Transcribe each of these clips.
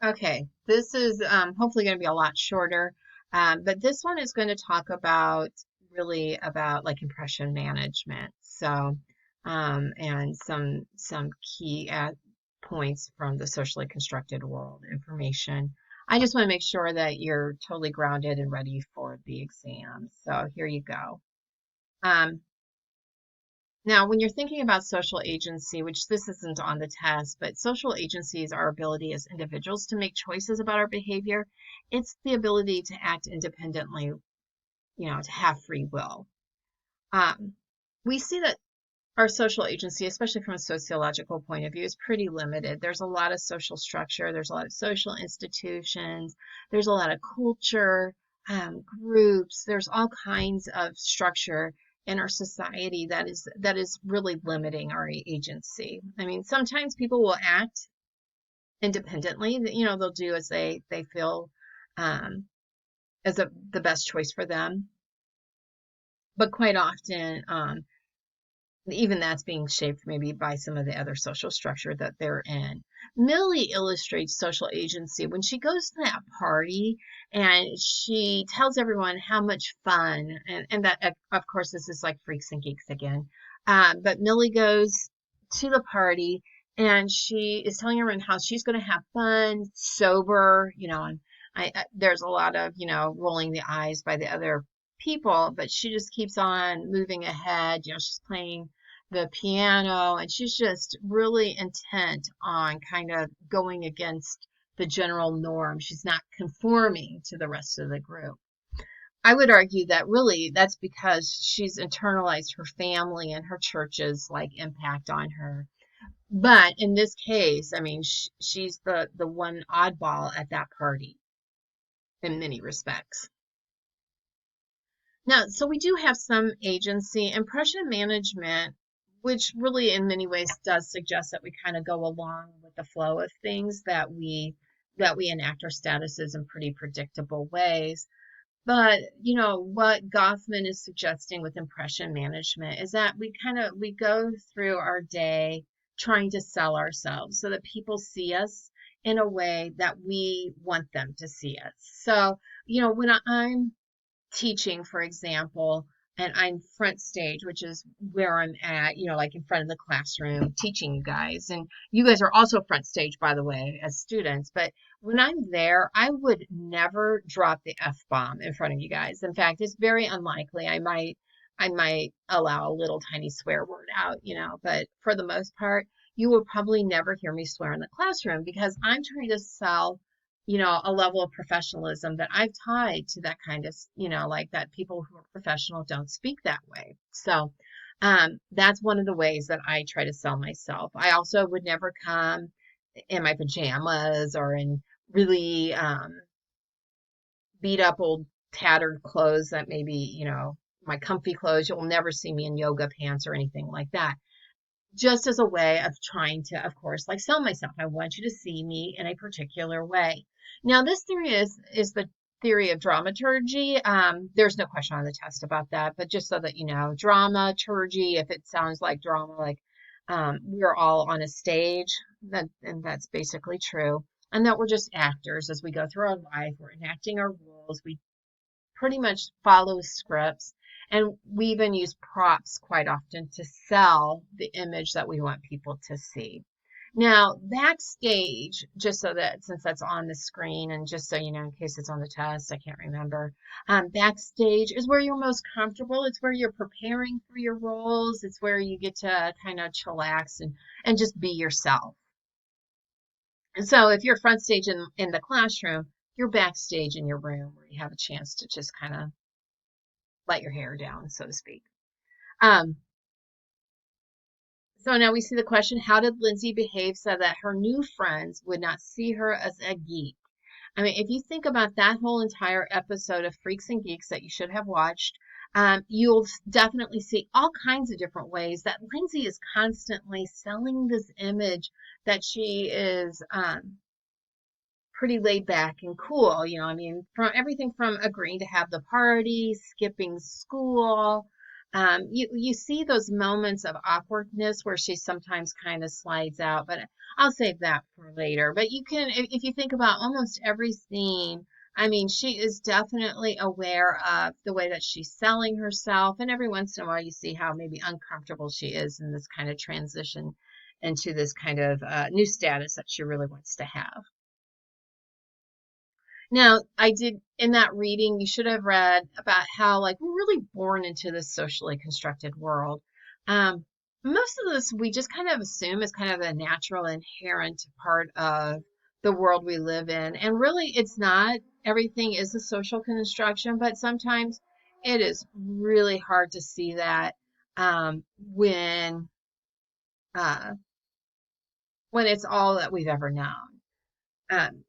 Okay, this is hopefully going to be a lot shorter, but this one is going to talk about really about like impression management. So, and some key points from the socially constructed world information. I just want to make sure that you're totally grounded and ready for the exam. So here you go. Um, Now, when you're thinking about social agency, which this isn't on the test, but social agency is our ability as individuals to make choices about our behavior. It's the ability to act independently, to have free will. Um, we see that our social agency, especially from a sociological point of view, is pretty limited. There's a lot of social structure, there's a lot of social institutions, there's a lot of culture, groups, there's all kinds of structure in our society that is really limiting our agency. I mean, sometimes people will act independently, they'll do as they feel um, as the best choice for them. But quite often, even that's being shaped maybe by some of the other social structure that they're in. Millie illustrates social agency when she goes to that party and she tells everyone how much fun, and that, of course, this is like Freaks and Geeks again. But Millie goes to the party and she is telling everyone how she's going to have fun, sober, and there's a lot of, rolling the eyes by the other people, but she just keeps on moving ahead. She's playing the piano and she's just really intent on kind of going against the general norm. She's not conforming to the rest of the group. I would argue that really that's because she's internalized her family and her church's like impact on her. But in this case, I mean, she's the one oddball at that party in many respects. Now, so we do have some agency. Impression management, which really in many ways does suggest that we kind of go along with the flow of things, that we enact our statuses in pretty predictable ways. But, what Goffman is suggesting with impression management is that we go through our day trying to sell ourselves so that people see us in a way that we want them to see us. So, when I'm teaching, for example, and I'm front stage, which is where I'm at, like in front of the classroom teaching you guys. And you guys are also front stage, by the way, as students. But when I'm there, I would never drop the F bomb in front of you guys. In fact, it's very unlikely. I might allow a little tiny swear word out, but for the most part, you will probably never hear me swear in the classroom because I'm trying to sell a level of professionalism that I've tied to that kind of, like that people who are professional don't speak that way. So that's one of the ways that I try to sell myself. I also would never come in my pajamas or in really beat up old tattered clothes that maybe, my comfy clothes. You'll never see me in yoga pants or anything like that, just as a way of trying to, of course, like sell myself. I want you to see me in a particular way. Now, this theory is the theory of dramaturgy. There's no question on the test about that, but just so that you know, dramaturgy, if it sounds like drama, like we're all on a stage, and that's basically true. And that we're just actors as we go through our life. We're enacting our roles. We pretty much follow scripts. And we even use props quite often to sell the image that we want people to see. Now, backstage, just so that since that's on the screen and just so you know, in case it's on the test, I can't remember, backstage is where you're most comfortable. It's where you're preparing for your roles. It's where you get to kind of chillax and just be yourself. And so if you're front stage in the classroom, you're backstage in your room where you have a chance to just kind of let your hair down, so to speak. Um, so now we see the question, how did Lindsay behave so that her new friends would not see her as a geek? I mean, if you think about that whole entire episode of Freaks and Geeks that you should have watched, you'll definitely see all kinds of different ways that Lindsay is constantly selling this image that she is pretty laid back and cool. I mean, from everything from agreeing to have the party, skipping school, You see those moments of awkwardness where she sometimes kind of slides out, but I'll save that for later. But you can, if you think about almost every scene, I mean, she is definitely aware of the way that she's selling herself, and every once in a while you see how maybe uncomfortable she is in this kind of transition into this kind of new status that she really wants to have. Now, I did in that reading, you should have read about how, like, we're really born into this socially constructed world. Um, Most of this we just kind of assume is kind of a natural, inherent part of the world we live in. And really, it's not. Everything is a social construction, but sometimes it is really hard to see that uh, when it's all that we've ever known. Um,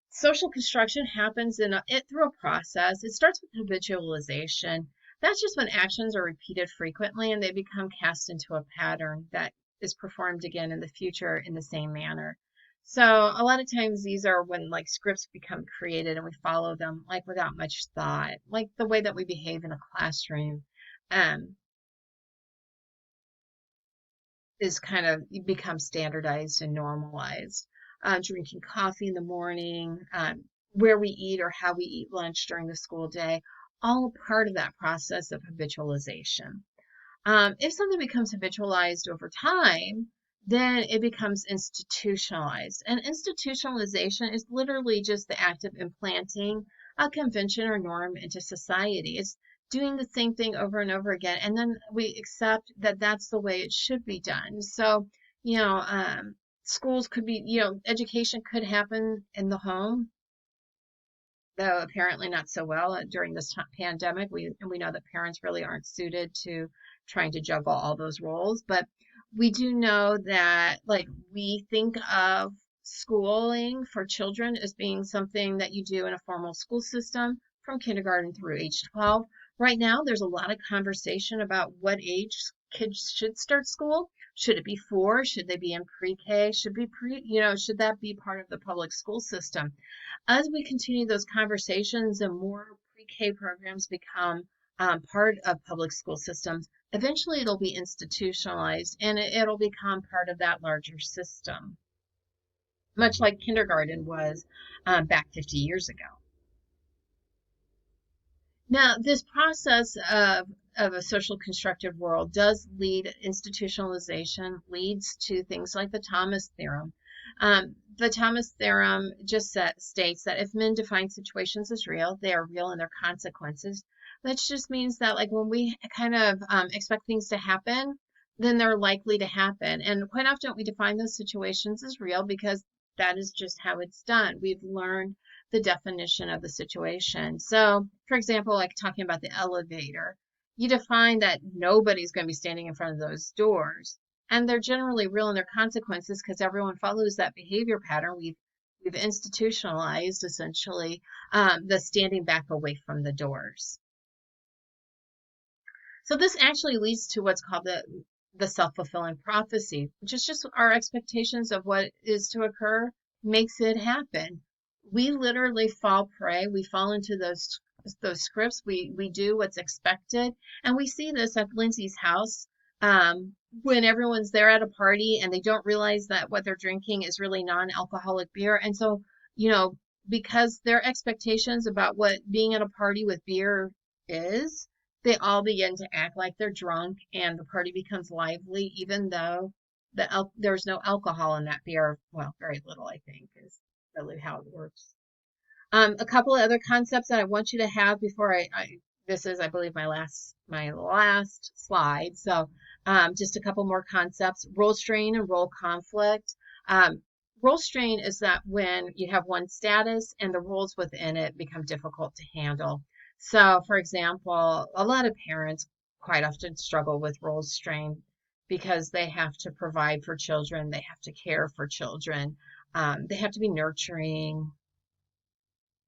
Social construction happens through a process. It starts with habitualization. That's just when actions are repeated frequently and they become cast into a pattern that is performed again in the future in the same manner. So a lot of times these are when like scripts become created and we follow them like without much thought, like the way that we behave in a classroom. Um, is kind of become standardized and normalized. Drinking coffee in the morning, where we eat or how we eat lunch during the school day, all part of that process of habitualization. If something becomes habitualized over time, then it becomes institutionalized. And institutionalization is literally just the act of implanting a convention or norm into society. It's doing the same thing over and over again. And then we accept that that's the way it should be done. So, you know, schools could be, education could happen in the home, though apparently not so well during this pandemic. We know that parents really aren't suited to trying to juggle all those roles, but we do know that like we think of schooling for children as being something that you do in a formal school system from kindergarten through age 12. Right now, there's a lot of conversation about what age kids should start school. Should it be 4? Should they be in pre-K? Should that be part of the public school system? As we continue those conversations and more pre-K programs become part of public school systems, eventually it'll be institutionalized and it'll become part of that larger system, much like kindergarten was back 50 years ago. Now, this process of a social constructed world does lead, institutionalization leads to things like the Thomas theorem. The Thomas theorem just states that if men define situations as real, they are real in their consequences. That just means that, like, when we kind of expect things to happen, then they're likely to happen. And quite often we define those situations as real because that is just how it's done. We've learned the definition of the situation. So, for example, like talking about the elevator, you define that nobody's going to be standing in front of those doors, and they're generally real in their consequences because everyone follows that behavior pattern. We've institutionalized essentially the standing back away from the doors. So this actually leads to what's called the self-fulfilling prophecy, which is just our expectations of what is to occur makes it happen. We literally fall prey. We fall into those scripts. We do what's expected, and we see this at Lindsay's house when everyone's there at a party and they don't realize that what they're drinking is really non-alcoholic beer, and so because their expectations about what being at a party with beer is, they all begin to act like they're drunk and the party becomes lively, even though there's no alcohol in that beer. Well, very little, I think, is really how it works. A couple of other concepts that I want you to have before this is, I believe, my last slide. So, just a couple more concepts: role strain and role conflict. Role strain is that when you have one status and the roles within it become difficult to handle. So, for example, a lot of parents quite often struggle with role strain because they have to provide for children, they have to care for children, they have to be nurturing,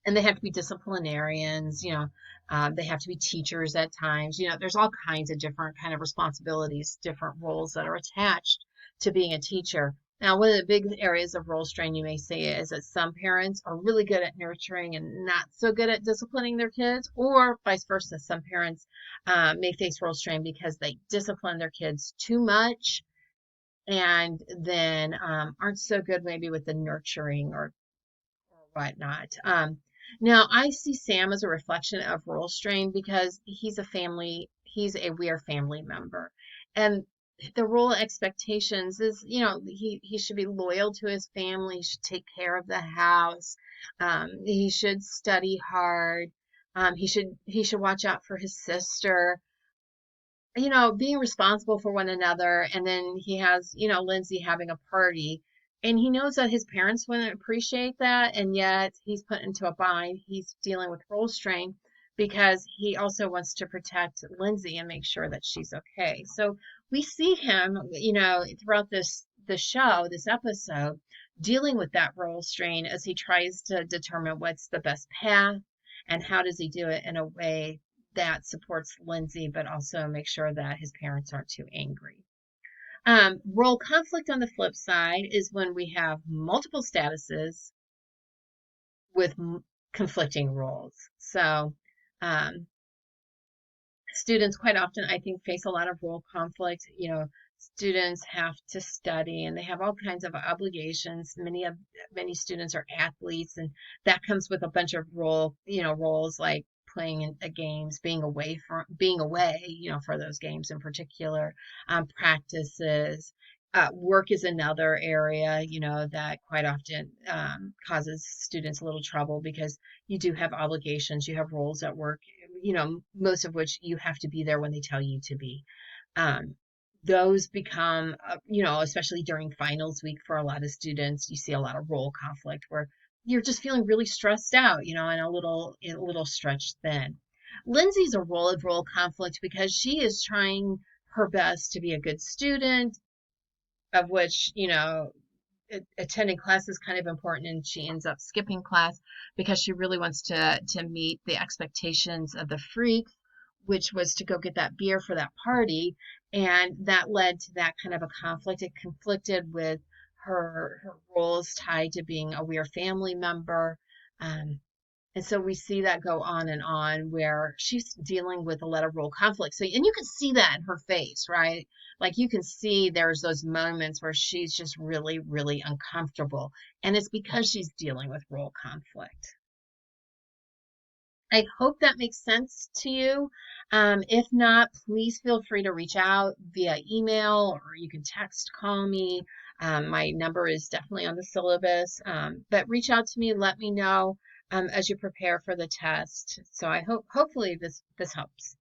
and they have to be disciplinarians. They have to be teachers at times. There's all kinds of different kind of responsibilities, different roles that are attached to being a teacher. Now, one of the big areas of role strain you may see is that some parents are really good at nurturing and not so good at disciplining their kids, or vice versa. Some parents may face role strain because they discipline their kids too much and then aren't so good maybe with the nurturing or whatnot. Now, I see Sam as a reflection of role strain because he's a we're family member. And the role expectations is, he should be loyal to his family, he should take care of the house, he should study hard, he should watch out for his sister, being responsible for one another. And then he has, Lindsay having a party. And he knows that his parents wouldn't appreciate that. And yet he's put into a bind. He's dealing with role strain because he also wants to protect Lindsay and make sure that she's okay. So we see him, throughout this show, this episode, dealing with that role strain as he tries to determine what's the best path and how does he do it in a way that supports Lindsay, but also make sure that his parents aren't too angry. Role conflict on the flip side is when we have multiple statuses with conflicting roles. So, um, students quite often, I think, face a lot of role conflict. Students have to study and they have all kinds of obligations. Many students are athletes, and that comes with a bunch of roles like playing in games, being away, for those games in particular, practices. Work is another area, that quite often causes students a little trouble because you do have obligations, you have roles at work, most of which you have to be there when they tell you to be. Um, those become, especially during finals week for a lot of students, you see a lot of role conflict where you're just feeling really stressed out, and a little stretched thin. Lindsay's a role conflict because she is trying her best to be a good student, of which, attending class is kind of important, and she ends up skipping class because she really wants to meet the expectations of the freaks, which was to go get that beer for that party. And that led to that kind of a conflict. It conflicted with her roles tied to being a Weir family member. And so we see that go on where she's dealing with a lot of role conflict. So, and you can see that in her face, right? Like you can see there's those moments where she's just really, really uncomfortable. And it's because she's dealing with role conflict. I hope that makes sense to you. If not, please feel free to reach out via email or you can text, call me. My number is definitely on the syllabus, but reach out to me, let me know as you prepare for the test. So I hopefully this helps.